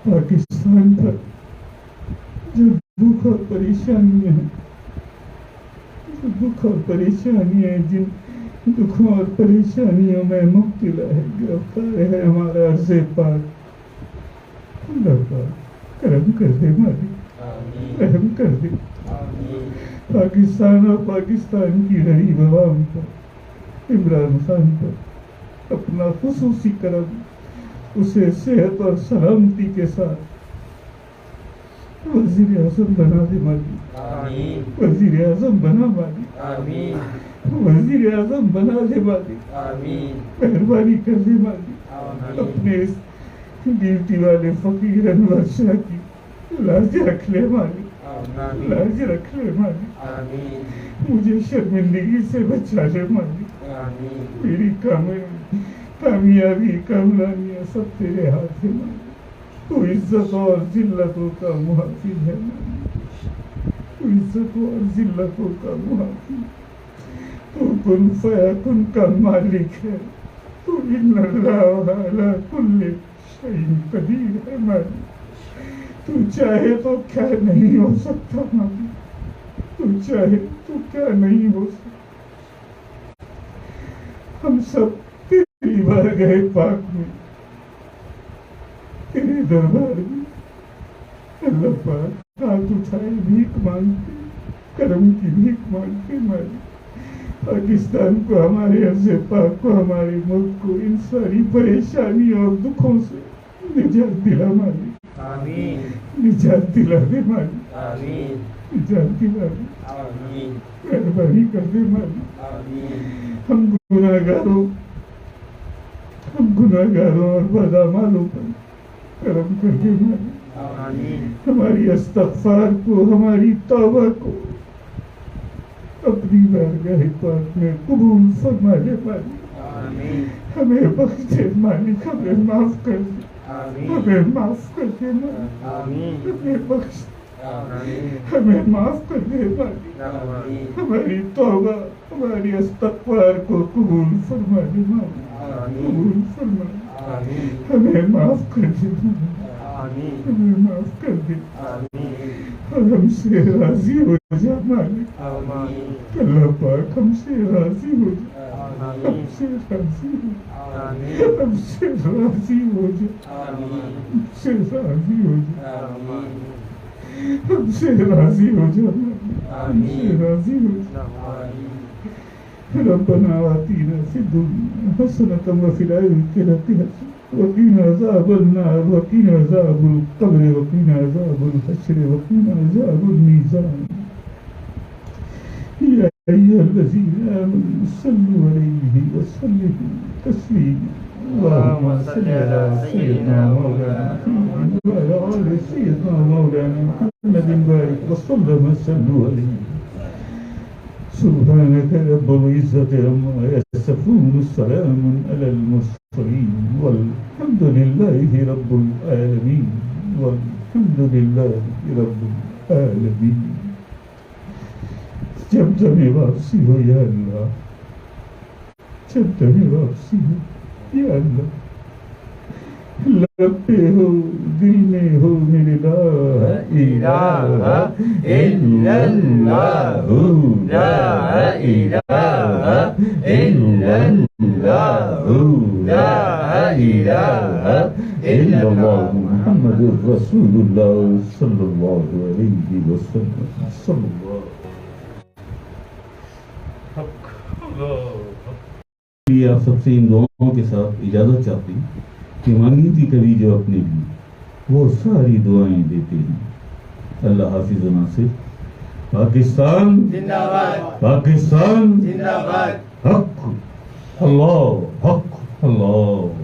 پاکستان پر جو دکھ اور پریشانی ہے، دکھ اور پریشانی ہے، جن دکھوں اور پریشانیوں میں مبتلا ہے، گرفتار ہے ہمارا عرض پاک، اللہ پاک کرم کر دے مالک، رحم کر دے پاکستان اور پاکستان کی غریب عوام پر، عمران خان پر اپنا خصوصی کرم، اسے صحت اور سلامتی کے ساتھ وزیر اعظم بنا دے مالک، وزیر اعظم بنا مالک، وزیر اعظم بنا دے مالک، مہربانی کر دے مالک، اپنے اس ڈیوٹی والے فقیر انور شاہ کی لاج رکھ لے مالک، لاج رکھ لے مالک، مجھے شرمندگی سے بچا لے مالک، میری کامیابی کامرانیاں سب تیرے ہاتھ ہے مالک، تو عزت اور ذلتوں کا محافظ ہے مالک، تو عزت اور ذلتوں کا محافظ، تو کن فیکن کا مالک ہے، تو ان اللہ علی کل شیء قدیر ہے مالک، تو چاہے تو کیا نہیں ہو سکتا مالک، تو چاہے تو کیا نہیں ہو سکتا، ہم سب تیری بارگاہ پاک میں، تیرے دربار میں اللہ پاک ہاتھ اٹھائے بھیک مانگتے، کرم کی بھیک مانگتے مالک، پاکستان کو، ہمارے عرض پاک کو، ہمارے ملک کو ان ساری پریشانیوں اور دکھوں سے نجات دلا مالک، نجات دلا دے مالک، نجات دلا دے، مہربانی کر دے مالک، ہم گناہگاروں اور بدعمالوں پر کرم کر دے مالک، ہماری استغفار کو، ہماری توبہ کو اپنی بارگاہ پاک میں قبول فرما لے مالک، ہمیں بخش دے مالک، ہمیں معاف کر دے، ہمیں معاف کر دے مالک، ہمیں بخش دے، ہمیں معاف کر دے مالک، ہماری توبہ، ہماری استغفار کو قبول فرما لے مالک، قبول فرما لے، ہمیں معاف کر دے مالک، ہمیں معاف کر دے، اور ہم سے راضی ہو جا مالک، اللہ پاک ہم سے راضی ہو جا، ہم سے راضی ہو جا، ہم سے راضی ہو جا، ہم سے راضی ہو جا، ہم سے راضی ہو جا، ہم سے راضی ہو جا، ربنا آتنا فی الدنیا حسنۃ وفی الآخرۃ حسنۃ وقنا عذاب النار وقنا عذاب القبر وقنا عذاب الحشر وقنا عذاب المیزان یا ایھا الذین آمنوا صلوا علیہ وسلموا تسلیما اللهم صل علی سیدنا مولانا محمد وعلی آل سیدنا مولانا محمد وبارک وسلم صلوا علیہ سبحانك رب العزة عما يصفون السلام على المرسلين والحمد لله رب العالمين والحمد لله رب العالمين جب تمہیں واپسی ہو یا اللہ، جب تمہیں واپسی ہو یا اللہ، لب پہ ہو دل میں ہو میرے لا الہ الا اللہ، لا الہ الا اللہ، لا الہ الا اللہ محمد رسول اللہ صلی اللہ علیہ وسلم، صلی اللہ علیہ۔ آپ سب سے ان دعاؤں کے ساتھ اجازت چاہتے ہیں کہ مانگی تھی کبھی جو اپنے لیے، وہ ساری دعائیں دیتے ہیں۔ اللہ حافظ و ناصر۔ پاکستان زندہ باد، پاکستان زندہ باد، حق اللہ، حق اللہ۔